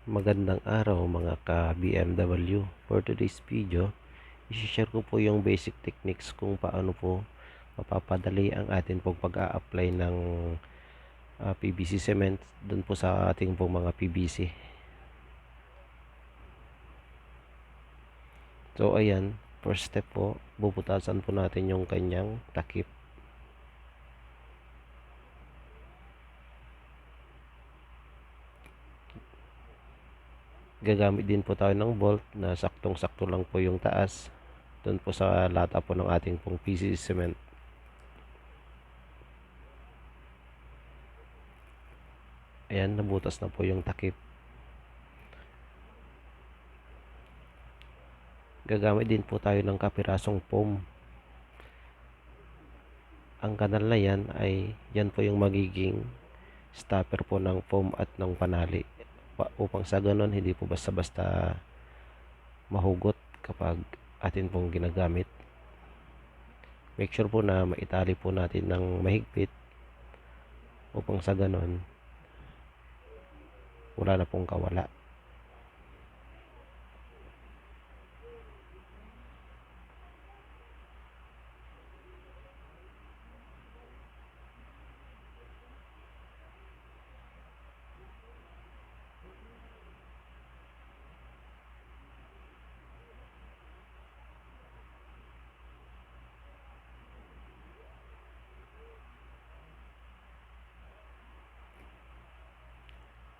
Magandang araw mga ka-BMW. For today's video, i-share ko po yung basic techniques kung paano po mapapadali ang atin pong pag-a-apply ng PVC cement dun po sa ating pong mga PVC. So ayan, first step po, bubutasan po natin yung kanyang takip. Gagamit din po tayo ng bolt na saktong-sakto lang po yung taas dun po sa lata po ng ating pong PVC cement. Ayan, nabutas na po yung takip. Gagamit din po tayo ng kapirasong foam. Ang kanal na yan ay yan po yung magiging stopper po ng foam at ng panali upang sa ganon hindi po basta-basta mahugot kapag atin pong ginagamit. Make sure po na maitali po natin ng mahigpit upang sa ganon wala na pong kawala.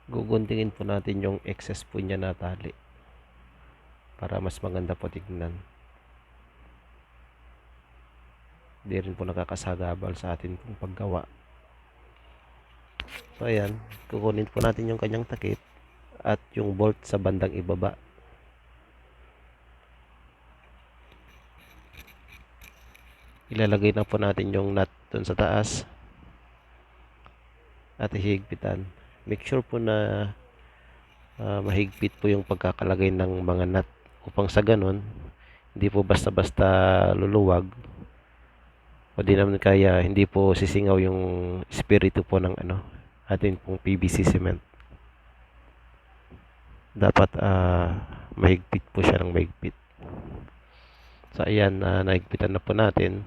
Guguntingin po natin yung excess po niya na tali para mas maganda po tignan. Hindi rin po nakakasagabal sa atin pong paggawa. So ayan, kukunin po natin yung kanyang takip at yung bolt sa bandang ibaba. Ilalagay na po natin yung nut dun sa taas at hihigpitan. Make sure po na mahigpit po yung pagkakalagay ng mga nut upang sa ganon hindi po basta-basta luluwag o di naman kaya hindi po sisingaw yung espiritu po ng atin pong PVC cement. Dapat mahigpit po siya ng mahigpit. So ayan, nahigpitan na po natin.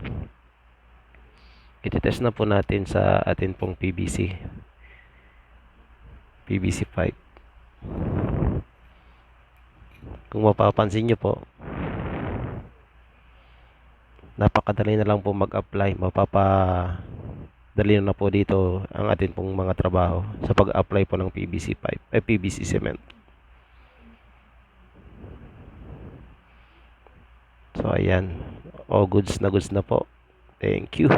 Ititest na po natin sa atin pong PVC pipe. Kung mapapansin nyo po, napakadali na lang po mag-apply. Mapapadali na po dito ang atin pong mga trabaho sa pag-apply po ng PVC pipe, PVC cement. So ayan, all goods na po. Thank you.